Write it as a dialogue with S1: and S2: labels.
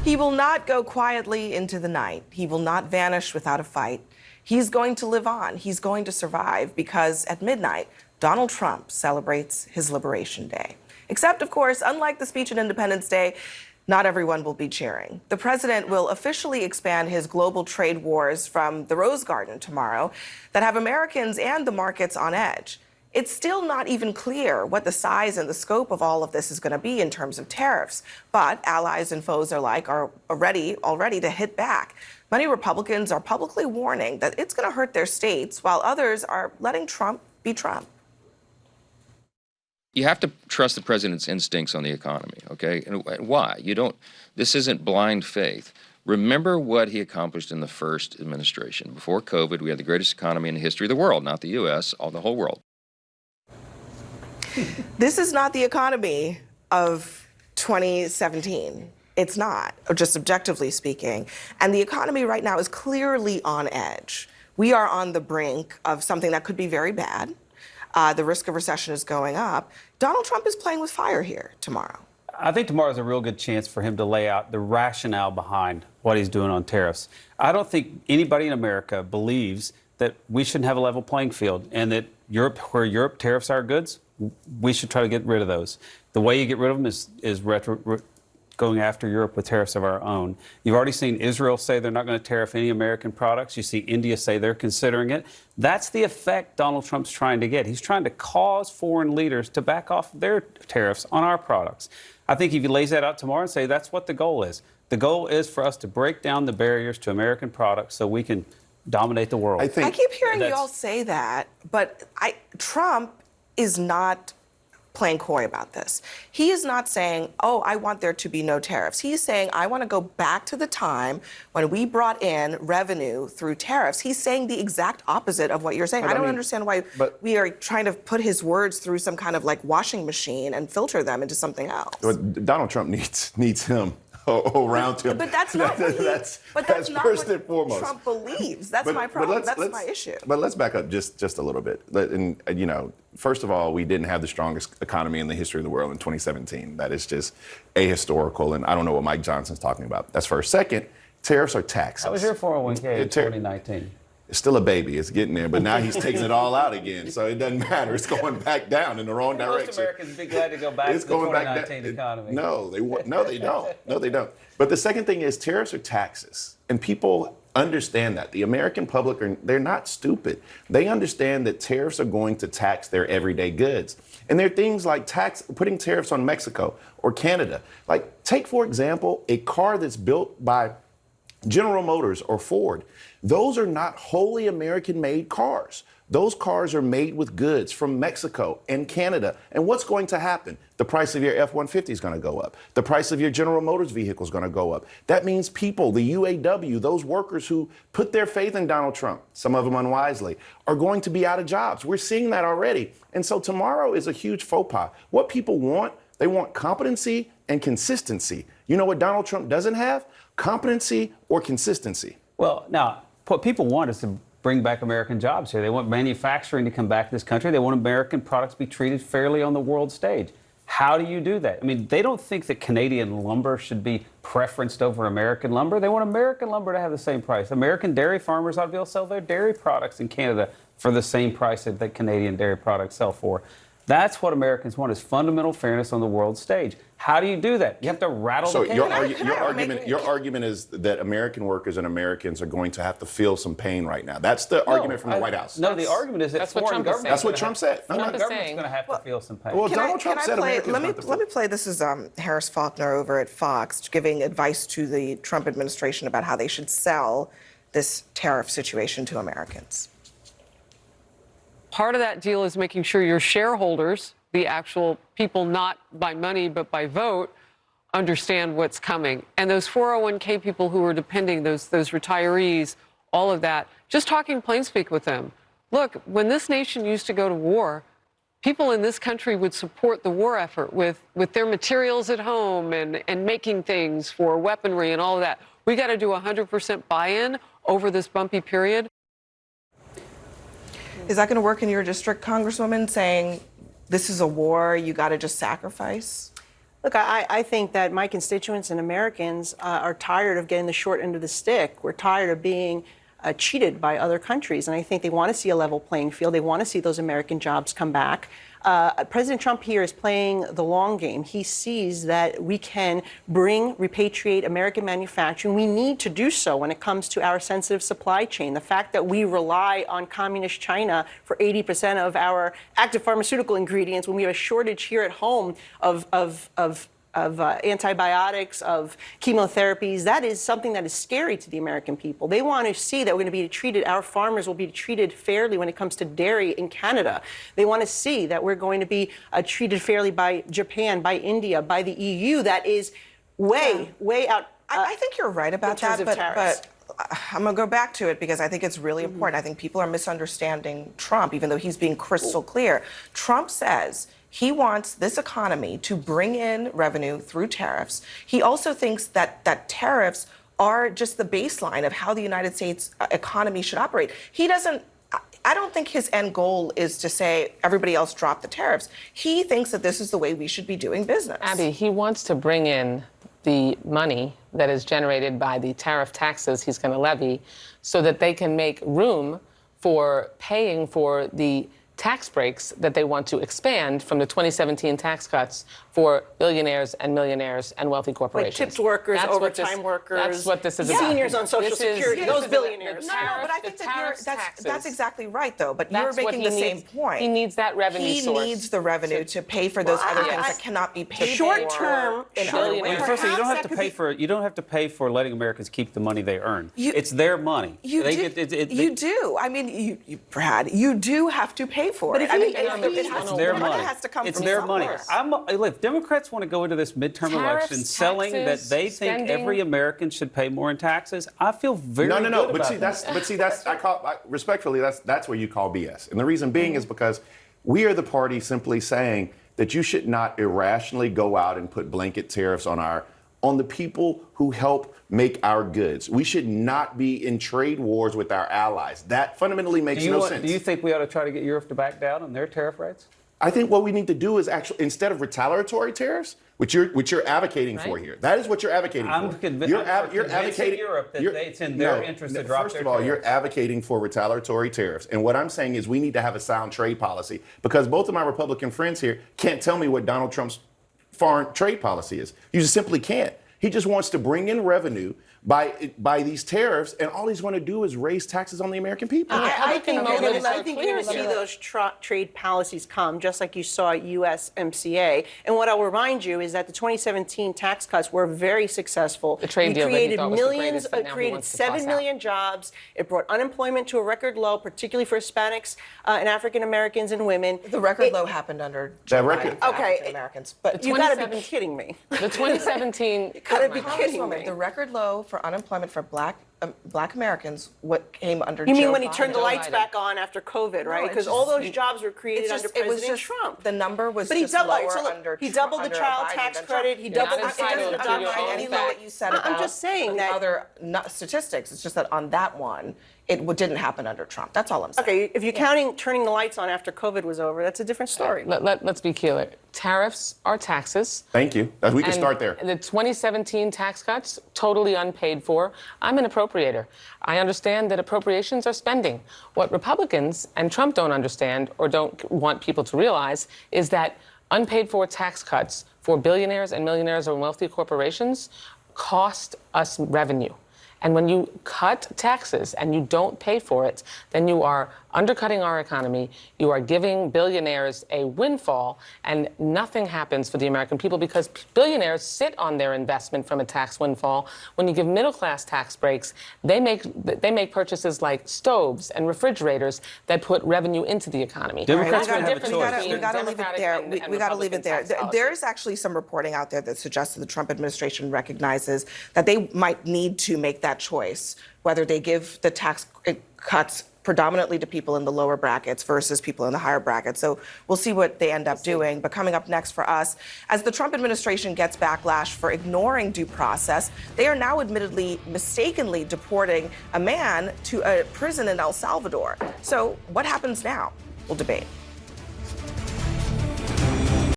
S1: He will not go quietly into the night. He will not vanish without a fight. He's going to live on. He's going to survive because at midnight, Donald Trump celebrates his Liberation Day. Except, of course, unlike the speech on Independence Day, not everyone will be cheering. The president will officially expand his global trade wars from the Rose Garden tomorrow that have Americans and the markets on edge. It's still not even clear what the size and the scope of all of this is going to be in terms of tariffs, but allies and foes alike are ready to hit back. Many Republicans are publicly warning that it's going to hurt their states, while others are letting Trump be Trump.
S2: You have to trust the president's instincts on the economy, okay? And why? This isn't blind faith. Remember what he accomplished in the first administration. Before COVID, we had the greatest economy in the history of the world, not the U.S., the whole world.
S1: This is not the economy of 2017. It's not, just objectively speaking. And the economy right now is clearly on edge. We are on the brink of something that could be very bad. The risk of recession is going up. Donald Trump is playing with fire here tomorrow.
S3: I think tomorrow is a real good chance for him to lay out the rationale behind what he's doing on tariffs. I don't think anybody in America believes that we shouldn't have a level playing field and that where Europe tariffs our goods, we should try to get rid of those. The way you get rid of them is going after Europe with tariffs of our own. You've already seen Israel say they're not going to tariff any American products. You see India say they're considering it. That's the effect Donald Trump's trying to get. He's trying to cause foreign leaders to back off their tariffs on our products. I think if he lays that out tomorrow and say that's what the goal is. The goal is for us to break down the barriers to American products so we can dominate the world.
S1: I keep hearing you all say that, but Trump is not playing coy about this. He is not saying, oh, I want there to be no tariffs. He's saying, I want to go back to the time when we brought in revenue through tariffs. He's saying the exact opposite of what you're saying. I don't understand why we are trying to put his words through some kind of like washing machine and filter them into something else.
S4: Donald Trump needs him around him.
S1: But that's not
S4: that's first and foremost.
S1: Trump believes. That's my problem. That's my issue.
S4: But let's back up just a little bit. And first of all, we didn't have the strongest economy in the history of the world in 2017. That is just ahistorical, and I don't know what Mike Johnson's talking about. That's first. Second, tariffs are taxes.
S3: How was your 401k in 2019?
S4: It's still a baby. It's getting there, but now he's taking it all out again, so it doesn't matter. It's going back down in the wrong direction.
S3: Most Americans would be glad to go back to the 2019 economy.
S4: No, they don't. No, they don't. But the second thing is tariffs are taxes, and people understand that. The American public they're not stupid. They understand that tariffs are going to tax their everyday goods. And there are things like putting tariffs on Mexico or Canada. Like, take, for example, a car that's built by General Motors or Ford. Those are not wholly American-made cars. Those cars are made with goods from Mexico and Canada. And what's going to happen? The price of your F-150 is going to go up. The price of your General Motors vehicle is going to go up. That means people, the UAW, those workers who put their faith in Donald Trump, some of them unwisely, are going to be out of jobs. We're seeing that already. And so tomorrow is a huge faux pas. What people want, they want competency and consistency. You know what Donald Trump doesn't have? Competency or consistency.
S3: Well, now, what people want is to bring back American jobs here. They want manufacturing to come back to this country. They want American products to be treated fairly on the world stage. How do you do that? I mean, they don't think that Canadian lumber should be preferenced over American lumber. They want American lumber to have the same price. American dairy farmers ought to be able to sell their dairy products in Canada for the same price that Canadian dairy products sell for. That's what Americans want, is fundamental fairness on the world stage. How do you do that? You have to rattle the cage.
S4: Your argument is that American workers and Americans are going to have to feel some pain right now. That's the argument from the White House.
S3: No, the argument is that foreign governments.
S4: That's what Trump said.
S3: Foreign government's going to have to feel some pain.
S4: Well, Donald Trump said Americans
S1: let me play. This is Harris Faulkner over at Fox giving advice to the Trump administration about how they should sell this tariff situation to Americans.
S5: Part of that deal is making sure your shareholders, the actual people not by money but by vote, understand what's coming. And those 401k people who are depending, those retirees, all of that, just talking plain speak with them. Look, when this nation used to go to war, people in this country would support the war effort with their materials at home and making things for weaponry and all of that. We got to do 100% buy-in over this bumpy period.
S1: Is that going to work in your district, Congresswoman, saying this is a war, you got to just sacrifice?
S6: Look, I think that my constituents and Americans are tired of getting the short end of the stick. We're tired of being cheated by other countries. And I think they want to see a level playing field. They want to see those American jobs come back. President Trump here is playing the long game. He sees that we can repatriate American manufacturing. We need to do so when it comes to our sensitive supply chain. The fact that we rely on communist China for 80% of our active pharmaceutical ingredients when we have a shortage here at home of antibiotics, of chemotherapies, that is something that is scary to the American people. They want to see that we're going to be treated, our farmers will be treated fairly when it comes to dairy in Canada. They want to see that we're going to be treated fairly by Japan, by India, by the EU. That is way out.
S1: I think you're right about that, but I'm going to go back to it because I think it's really important. I think people are misunderstanding Trump, even though he's being crystal clear. Trump says he wants this economy to bring in revenue through tariffs. He also thinks that tariffs are just the baseline of how the United States economy should operate. I don't think his end goal is to say everybody else drop the tariffs. He thinks that this is the way we should be doing business.
S5: Abby, he wants to bring in the money that is generated by the tariff taxes he's going to levy so that they can make room for paying for the tax breaks that they want to expand from the 2017 tax cuts for billionaires and millionaires and wealthy corporations.
S6: Like tipped workers, overtime workers.
S5: That's what this is about.
S6: Seniors on Social Security, those billionaires.
S1: No, but I think that's exactly right, though. But you're making the same point.
S5: He needs that revenue source.
S1: He needs the revenue to pay for those other things that cannot be paid
S6: short term.
S1: in other ways.
S3: First, you don't have to pay for letting Americans keep the money they earn. It's their money.
S1: You do. I mean, Brad, you do have to pay for it.
S3: It's their money.
S1: Has to come
S3: it's
S1: from
S3: their money.
S1: somewhere.
S3: Look, Democrats want to go into this midterm election selling that they think every American should pay more in taxes. I feel very good about
S4: that. Respectfully, that's where you call BS. And the reason being is because we are the party simply saying that you should not irrationally go out and put blanket tariffs on the people who help make our goods. We should not be in trade wars with our allies. That fundamentally makes no sense.
S3: Do you think we ought to try to get Europe to back down on their tariff rates?
S4: I think what we need to do is actually, instead of retaliatory tariffs, which you're advocating for here, that is what you're advocating for.
S3: I'm advocating Europe that it's in their interest to drop
S4: First
S3: their
S4: of all,
S3: tariffs.
S4: you're advocating for retaliatory tariffs. And what I'm saying is we need to have a sound trade policy because both of my Republican friends here can't tell me what Donald Trump's foreign trade policy is. You just simply can't. He just wants to bring in revenue by these tariffs, and all he's going to do is raise taxes on the American people.
S6: I think you're going to see those trade policies come, just like you saw at USMCA. And what I'll remind you is that the 2017 tax cuts were very successful.
S5: The trade deal
S6: created
S5: that he thought was the greatest, but now he
S6: created
S5: wants to
S6: 7
S5: toss
S6: million jobs. It brought unemployment to a record low, particularly for Hispanics and African Americans and women.
S1: The record low happened under Joe Biden for African Americans. But
S6: you got to be kidding me.
S5: The 2017.
S6: You got to be kidding me.
S1: The record low for unemployment for Black Americans, what came under
S6: You
S1: Joe
S6: mean when he
S1: Biden.
S6: turned the lights back on after COVID, right? Because all those jobs were created under President Trump.
S1: The number was
S6: But he
S1: just
S6: doubled,
S1: lower under
S6: he doubled the
S1: under
S6: child
S1: Biden
S6: tax
S1: than
S6: credit.
S1: Trump.
S6: He doubled the
S5: entitled to your own
S1: I know what you said about
S6: I'm just saying that
S1: other statistics. It's just that on that one, it didn't happen under Trump. That's all I'm saying.
S6: Okay, if you're counting turning the lights on after COVID was over, that's a different story.
S5: Let's be clear. Tariffs are taxes.
S4: Thank you. We can start there.
S5: The 2017 tax cuts, totally unpaid for. I'm an appropriator. I understand that appropriations are spending. What Republicans and Trump don't understand or don't want people to realize is that unpaid for tax cuts for billionaires and millionaires and wealthy corporations cost us revenue. And when you cut taxes and you don't pay for it, then you are undercutting our economy. You are giving billionaires a windfall, and nothing happens for the American people because billionaires sit on their investment from a tax windfall. When you give middle-class tax breaks, they make purchases like stoves and refrigerators that put revenue into the economy.
S3: Democrats
S1: We
S3: have a choice.
S1: We got to leave it there. We got to leave it there. There's actually some reporting out there that suggests that the Trump administration recognizes that they might need to make that choice, whether they give the tax cuts predominantly to people in the lower brackets versus people in the higher brackets. So we'll see what they end up doing. But coming up next for us, as the Trump administration gets backlash for ignoring due process, they are now admittedly mistakenly deporting a man to a prison in El Salvador. So what happens now? We'll debate.